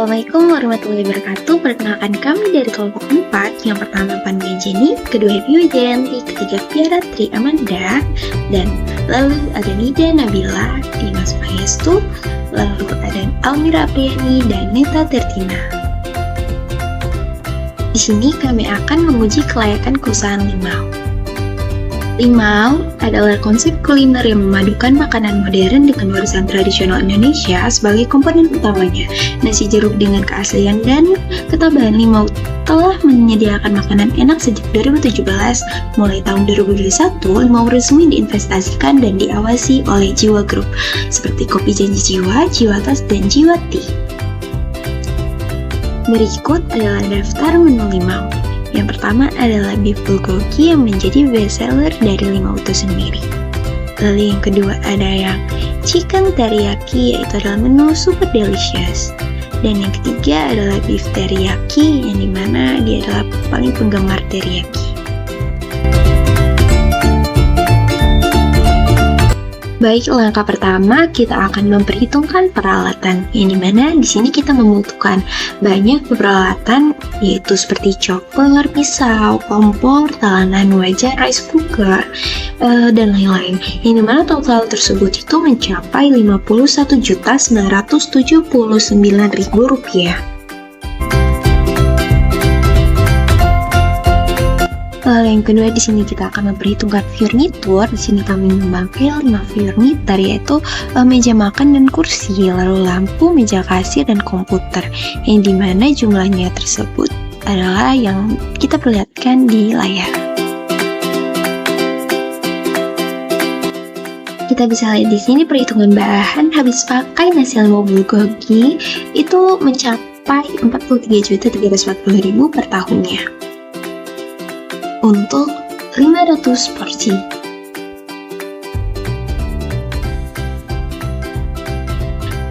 Assalamualaikum warahmatullahi wabarakatuh. Perkenalkan kami dari kelompok 4. Yang pertama Pania Jenny, kedua Happy Wijayanti, ketiga Piara Tri Amanda, dan lalu ada Nida Nabila, Dimas Mahestu, lalu ada Almira Apriani, dan Neta Tertina. Di sini kami akan menguji kelayakan keusahaan Limau. Limau adalah konsep kuliner yang memadukan makanan modern dengan warisan tradisional Indonesia sebagai komponen utamanya. Nasi jeruk dengan keaslian dan ketabahan Limau telah menyediakan makanan enak sejak 2017. Mulai tahun 2021, Limau resmi diinvestasikan dan diawasi oleh Jiwa Group seperti Kopi Janji Jiwa, Jiwa Tas, dan Jiwa Tea. Berikut adalah daftar menu Limau. Yang pertama adalah beef bulgogi yang menjadi bestseller dari Limau itu sendiri. Lalu yang kedua ada yang chicken teriyaki, yaitu adalah menu super delicious. Dan yang ketiga adalah beef teriyaki, yang dimana dia adalah paling penggemar teriyaki. Baik, langkah pertama kita akan memperhitungkan peralatan, yang dimana di sini kita membutuhkan banyak peralatan, yaitu seperti chopper, pisau, kompor, talanan wajan, rice cooker, dan lain-lain. Yang dimana total tersebut itu mencapai Rp51.979.000. Lalu yang kedua di sini kita akan memperhitungkan furnitur. Di sini kami memakai 5 furnitur, yaitu meja makan dan kursi, lalu lampu, meja kasir, dan komputer. Yang dimana jumlahnya tersebut adalah yang kita perlihatkan di layar. Kita bisa lihat di sini perhitungan bahan habis pakai nasi limau bulgogi itu mencapai Rp43.340.000 per tahunnya. Untuk 500 porsi.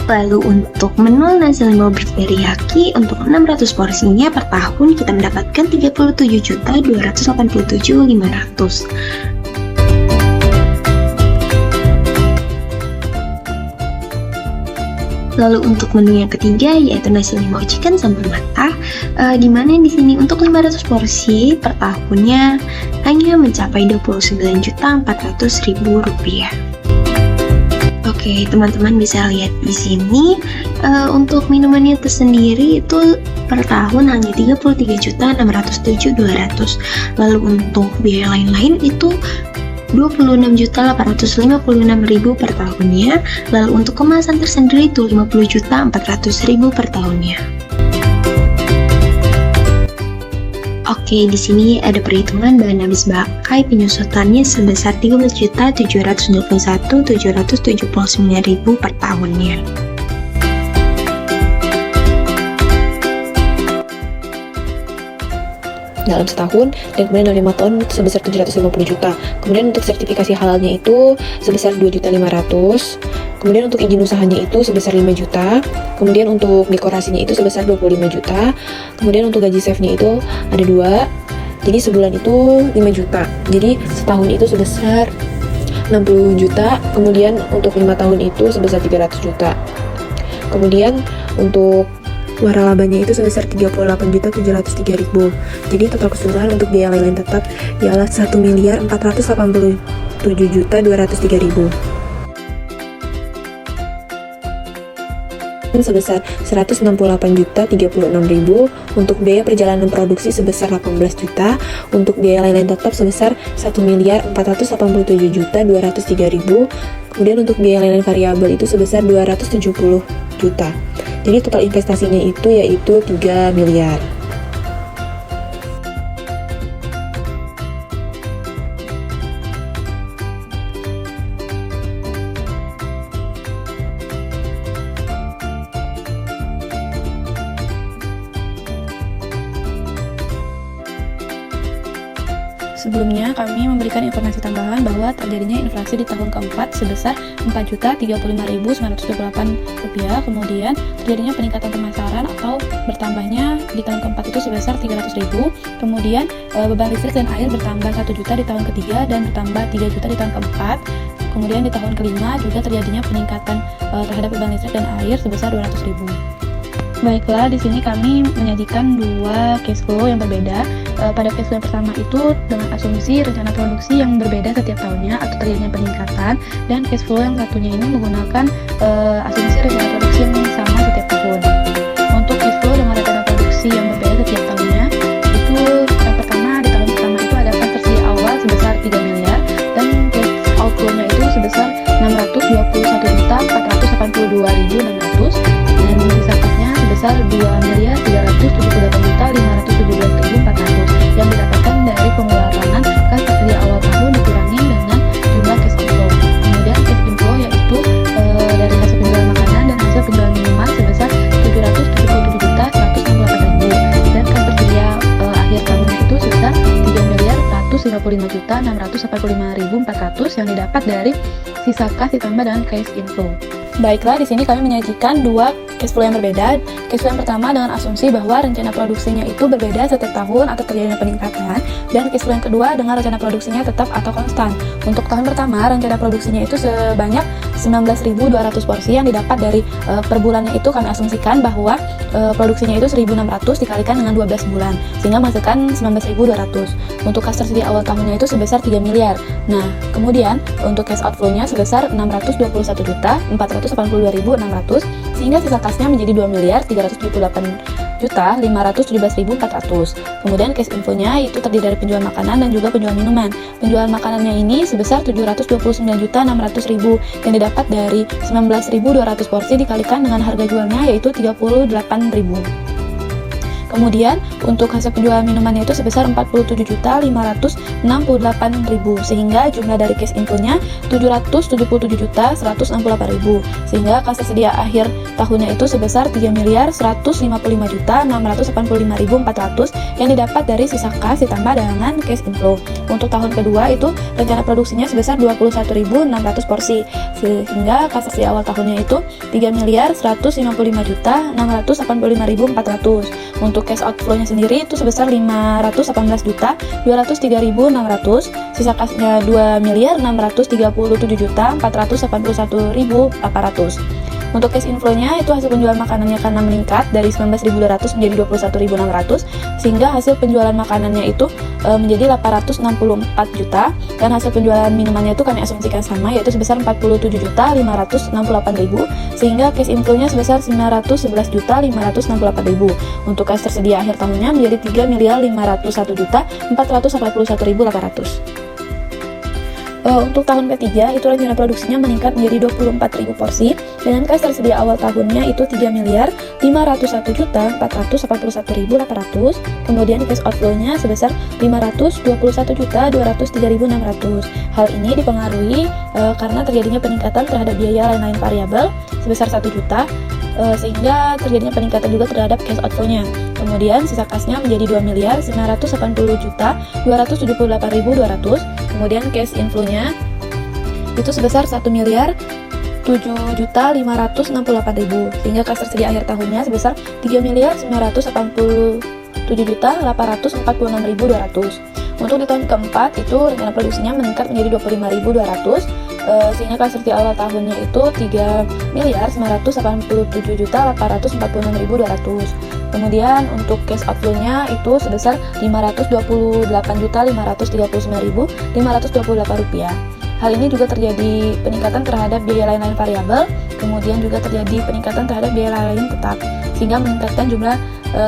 Lalu untuk menu nasi limau beef teriyaki untuk 600 porsinya per tahun kita mendapatkan Rp37.287.500. Lalu untuk menu yang ketiga yaitu nasi limau chicken sambal mata, di mana di sini untuk 500 porsi per tahunnya hanya mencapai Rp29.400.000. Oke, teman-teman bisa lihat di sini untuk minumannya tersendiri itu per tahun hanya Rp33.607.200. Lalu untuk biaya lain-lain itu Rp26.856.000 per tahunnya. Lalu untuk kemasan tersendiri itu Rp50.400.000 per tahunnya. Oke, di sini ada perhitungan bahan habis pakai penyusutannya sebesar Rp13.791.779.000 per tahunnya. Dalam setahun, dan kemudian dalam 5 tahun sebesar 750 juta. Kemudian untuk sertifikasi halalnya itu sebesar 2.500.000. Kemudian untuk izin usahanya itu sebesar 5 juta. Kemudian untuk dekorasinya itu sebesar 25 juta. Kemudian untuk gaji chefnya itu ada 2. Jadi sebulan itu 5 juta. Jadi setahun itu sebesar 60 juta. Kemudian untuk 5 tahun itu sebesar 300 juta. Kemudian untuk waralabanya itu sebesar Rp38.703.000. Jadi total keseluruhan untuk biaya lain-lain tetap ialah Rp1.487.203.000. Sebesar Rp168.036.000. Untuk biaya perjalanan produksi sebesar 18 juta. Untuk biaya lain-lain tetap sebesar Rp1.487.203.000. Kemudian untuk biaya lain-lain variabel itu sebesar 270 juta. Jadi total investasinya itu yaitu 3 miliar. Sebelumnya, kami memberikan informasi tambahan bahwa terjadinya inflasi di tahun keempat sebesar Rp4.035.928. Kemudian, terjadinya peningkatan pemasaran atau bertambahnya di tahun keempat itu sebesar 300.000. Kemudian, beban listrik dan air bertambah 1 juta di tahun ketiga dan bertambah 3 juta di tahun keempat. Kemudian, di tahun kelima juga terjadinya peningkatan terhadap beban listrik dan air sebesar 200.000. Baiklah, di sini kami menyajikan dua cash flow yang berbeda. Pada cash flow yang pertama itu dengan asumsi rencana produksi yang berbeda setiap tahunnya atau terjadinya peningkatan, dan cash flow yang satunya ini menggunakan asumsi rencana produksi yang sama setiap tahun. Untuk cash flow dengan rencana produksi yang berbeda setiap tahunnya, itu yang pertama di tahun pertama itu ada kas tersedia awal sebesar 3 miliar dan cash outflow-nya itu sebesar 621.482.600 dan sisa kasnya sebesar 2.378.517.400 yang didapatkan dari pengeluaran kas tersedia awal tahun dikurangi dengan jumlah cash inflow. Kemudian cash inflow yaitu dari hasil penjualan makanan dan hasil penjualan minuman sebesar 777.168.000 dan kas tersedia akhir tahunnya itu sebesar 3.155.685.400 yang didapat dari sisa kas ditambah dengan cash inflow. Baiklah, di sini kami menyajikan dua cash flow yang berbeda. Cash flow yang pertama dengan asumsi bahwa rencana produksinya itu berbeda setiap tahun atau terjadinya peningkatan, dan cash flow yang kedua dengan rencana produksinya tetap atau konstan. Untuk tahun pertama, rencana produksinya itu sebanyak 19.200 porsi yang didapat dari per bulannya itu kami asumsikan bahwa produksinya itu 1.600 dikalikan dengan 12 bulan, sehingga menghasilkan 19.200. Untuk kas tersedia awal tahunnya itu sebesar 3 miliar. Nah, kemudian untuk cash outflow-nya sebesar 621.482.600, sehingga sisa kasnya menjadi 2.378.517.400. Kemudian cash inflow-nya itu terdiri dari penjualan makanan dan juga penjualan minuman. Penjualan makanannya ini sebesar 729.600.000 yang didapat dari 19.200 porsi dikalikan dengan harga jualnya yaitu 38.000. Kemudian untuk hasil penjualan minumannya itu sebesar 47.568.000 sehingga jumlah dari cash inflow-nya 777.168.000 sehingga kas tersedia akhir tahunnya itu sebesar 3.155.685.400 yang didapat dari sisa kas ditambah dengan cash inflow. Untuk tahun kedua itu rencana produksinya sebesar 21.600 porsi sehingga kas tersedia awal tahunnya itu 3.155.685.400. Untuk cash outflow-nya sendiri itu sebesar 518.203.600, sisa kasnya 2.637.481.800. Untuk cash inflow-nya itu hasil penjualan makanannya karena meningkat dari 19.200 menjadi 21.600 sehingga hasil penjualan makanannya itu menjadi 864 juta dan hasil penjualan minumannya itu kami asumsikan sama yaitu sebesar 47.568.000 sehingga cash inflow-nya sebesar 911.568.000. Untuk kas tersedia akhir tahunnya menjadi 3.051.481.800. Untuk tahun ketiga itu rencana produksinya meningkat menjadi 24.000 porsi dengan kas tersedia awal tahunnya itu 3.501.481.800. Kemudian cash outflow-nya sebesar 521.203.600. Hal ini dipengaruhi karena terjadinya peningkatan terhadap biaya lain-lain variabel sebesar 1 juta sehingga terjadinya peningkatan juga terhadap cash outflow-nya. Kemudian sisa kasnya menjadi 2.980.278.200. Kemudian cash inflow-nya itu sebesar 1.007.568.000 sehingga kas tersedia akhir tahunnya sebesar 3.987.846.200. Untuk di tahun keempat itu rencana produksinya meningkat menjadi 25.200 sehingga kas tersedia awal tahunnya itu 3.987.846.200. Kemudian untuk cash outflow-nya itu sebesar 528.539.528 rupiah. Hal ini juga terjadi peningkatan terhadap biaya lain-lain variabel, kemudian juga terjadi peningkatan terhadap biaya lain tetap, sehingga meningkatkan jumlah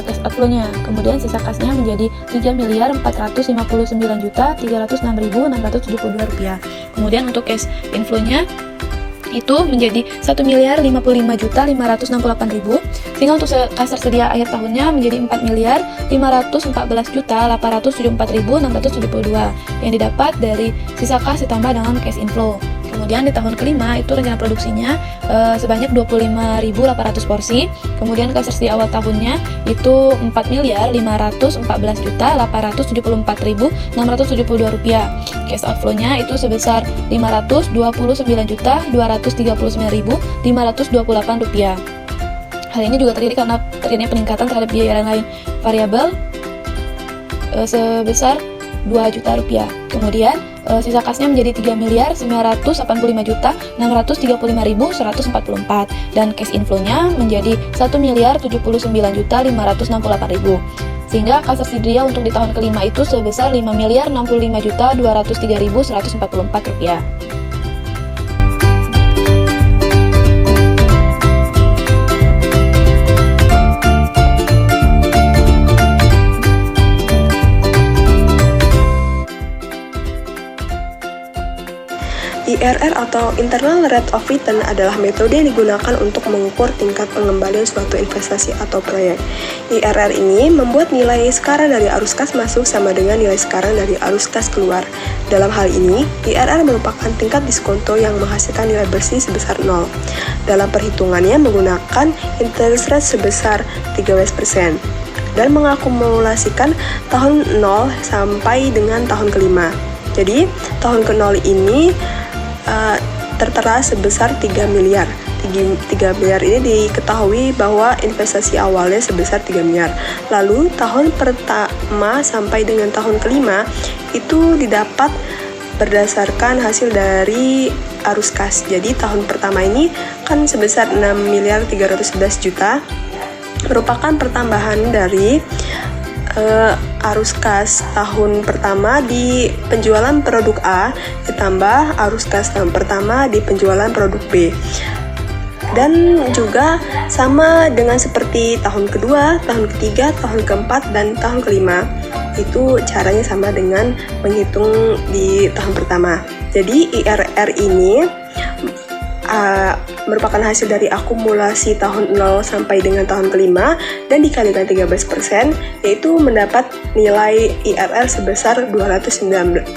cash outflow-nya. Kemudian sisa kasnya menjadi 3.459.306.672 rupiah. Kemudian untuk cash inflow-nya itu menjadi 1.055.568.000 sehingga untuk kas tersedia akhir tahunnya menjadi 4.514.874.672 yang didapat dari sisa kas ditambah dengan cash inflow. Kemudian di tahun kelima itu rencana produksinya sebanyak 25.800 porsi. Kemudian kas tersedia awal tahunnya itu 4.514.874.672 rupiah. Cash outflow-nya itu sebesar 529.239.528 rupiah. Hal ini juga terjadi karena terjadinya peningkatan terhadap biaya lain variabel sebesar juta rupiah. Kemudian sisa kasnya menjadi 3.935.635.144 dan cash inflow-nya menjadi 1.079.568.000. Sehingga kas tersedia untuk di tahun kelima itu sebesar 5.065.203.144 rupiah. IRR atau Internal Rate of Return adalah metode yang digunakan untuk mengukur tingkat pengembalian suatu investasi atau proyek. IRR ini membuat nilai sekarang dari arus kas masuk sama dengan nilai sekarang dari arus kas keluar. Dalam hal ini, IRR merupakan tingkat diskonto yang menghasilkan nilai bersih sebesar 0. Dalam perhitungannya menggunakan interest rate sebesar 13% dan mengakumulasikan tahun 0 sampai dengan tahun kelima. Jadi, tahun ke-0 ini tertera sebesar 3 miliar. 3 miliar ini diketahui bahwa investasi awalnya sebesar 3 miliar. Lalu tahun pertama sampai dengan tahun kelima itu didapat berdasarkan hasil dari arus kas. Jadi tahun pertama ini kan sebesar 6 miliar 311 juta merupakan pertambahan dari arus kas tahun pertama di penjualan produk A ditambah arus kas tahun pertama di penjualan produk B. Dan juga sama dengan seperti tahun kedua, tahun ketiga, tahun keempat, dan tahun kelima. Itu caranya sama dengan menghitung di tahun pertama. Jadi IRR ini merupakan hasil dari akumulasi tahun 0 sampai dengan tahun kelima dan dikalikan 13%, yaitu mendapat nilai IRR sebesar 219%.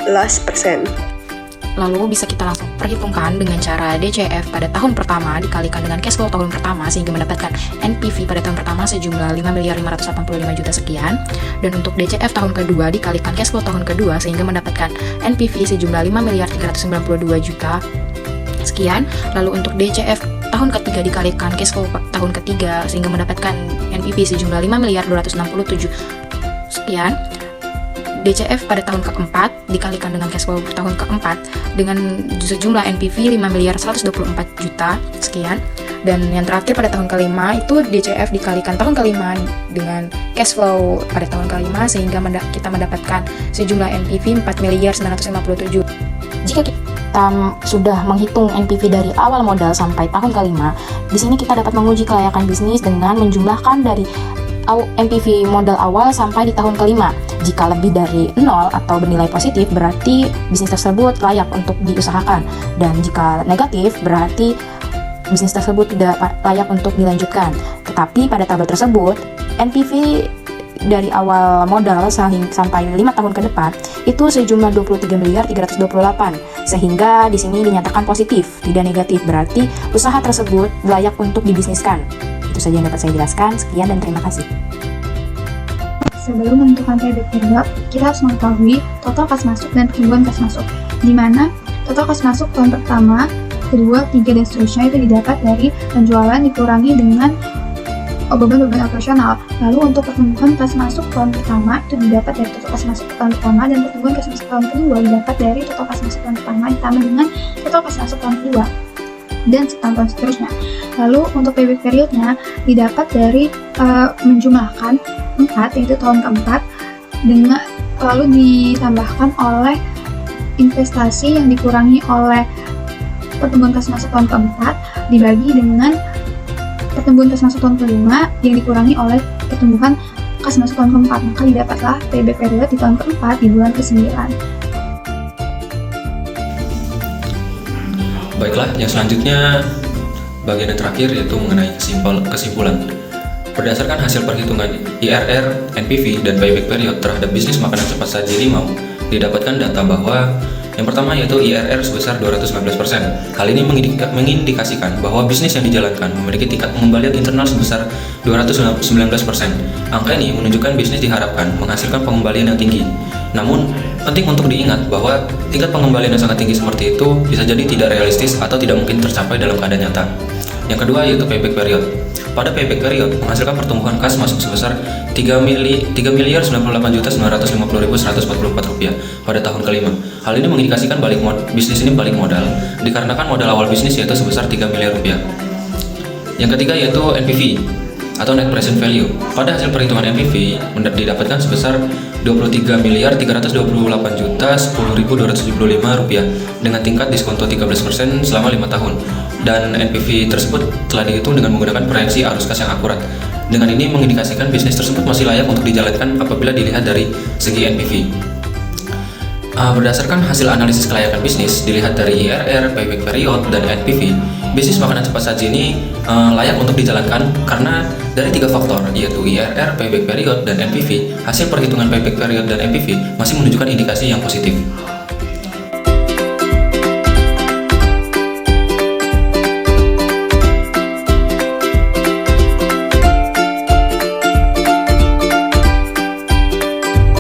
Lalu bisa kita langsung perhitungkan dengan cara DCF pada tahun pertama dikalikan dengan cash flow tahun pertama sehingga mendapatkan NPV pada tahun pertama sejumlah 5.585.000.000 sekian, dan untuk DCF tahun kedua dikalikan cash flow tahun kedua sehingga mendapatkan NPV sejumlah 5.392.000.000 sekian. Lalu untuk DCF tahun ketiga dikalikan cash flow tahun ketiga sehingga mendapatkan NPV sejumlah 5.267 sekian. DCF pada tahun keempat dikalikan dengan cash flow tahun keempat dengan sejumlah NPV 5.124.000.000 sekian. Dan yang terakhir pada tahun kelima itu DCF dikalikan tahun kelima dengan cash flow pada tahun kelima sehingga kita mendapatkan sejumlah NPV 4.957. Jika kita sudah menghitung NPV dari awal modal sampai tahun kelima, di sini kita dapat menguji kelayakan bisnis dengan menjumlahkan dari NPV modal awal sampai di tahun kelima. Jika lebih dari 0 atau bernilai positif, berarti bisnis tersebut layak untuk diusahakan. Dan jika negatif, berarti bisnis tersebut tidak layak untuk dilanjutkan. Tetapi pada tabel tersebut, NPV dari awal modal sampai 5 tahun ke depan itu sejumlah 23.328, sehingga di sini dinyatakan positif, tidak negatif, berarti usaha tersebut layak untuk dibisniskan. Itu saja yang dapat saya jelaskan. Sekian dan terima kasih. Sebelum menentukan payback period, kita harus mengetahui total kas masuk dan pertumbuhan kas masuk, di mana total kas masuk tahun pertama, kedua, tiga, dan seterusnya itu didapat dari penjualan dikurangi dengan beban-beban operasional. Lalu untuk pertumbuhan kas masuk tahun pertama itu didapat dari total kas masuk tahun pertama, dan pertumbuhan kas masuk tahun kedua didapat dari total kas masuk tahun pertama ditambah dengan total kas masuk tahun kedua, dan tahun seterusnya. Lalu untuk payback periodnya didapat dari menjumlahkan 4, yaitu tahun keempat, dengan lalu ditambahkan oleh investasi yang dikurangi oleh pertumbuhan kas masuk tahun keempat dibagi dengan pertumbuhan kas masuk tahun kelima yang dikurangi oleh pertumbuhan kas masuk tahun keempat, maka didapatlah payback period di tahun keempat di bulan ke-9. Baiklah, yang selanjutnya bagian yang terakhir yaitu mengenai kesimpulan. Berdasarkan hasil perhitungan IRR, NPV, dan payback period terhadap bisnis makanan cepat saji Limau, didapatkan data bahwa yang pertama yaitu IRR sebesar 219%. Hal ini mengindikasikan bahwa bisnis yang dijalankan memiliki tingkat pengembalian internal sebesar 219%. Angka ini menunjukkan bisnis diharapkan menghasilkan pengembalian yang tinggi. Namun, penting untuk diingat bahwa tingkat pengembalian yang sangat tinggi seperti itu bisa jadi tidak realistis atau tidak mungkin tercapai dalam keadaan nyata. Yang kedua yaitu payback period. pada payback period menghasilkan pertumbuhan kas masuk sebesar Rp3.988.950.144 pada tahun kelima. Hal ini mengindikasikan bisnis ini balik modal dikarenakan modal awal bisnis yaitu sebesar Rp3 miliar. Yang ketiga yaitu NPV atau Net Present Value. Pada hasil perhitungan NPV didapatkan sebesar Rp23.328.10.275 dengan tingkat diskonto 13% selama 5 tahun. Dan NPV tersebut telah dihitung dengan menggunakan proyeksi arus kas yang akurat. Dengan ini mengindikasikan bisnis tersebut masih layak untuk dijalankan apabila dilihat dari segi NPV. Berdasarkan hasil analisis kelayakan bisnis dilihat dari IRR, payback period, dan NPV, bisnis makanan cepat saji ini layak untuk dijalankan karena dari 3 faktor yaitu IRR, payback period, dan NPV. Hasil perhitungan payback period dan NPV masih menunjukkan indikasi yang positif.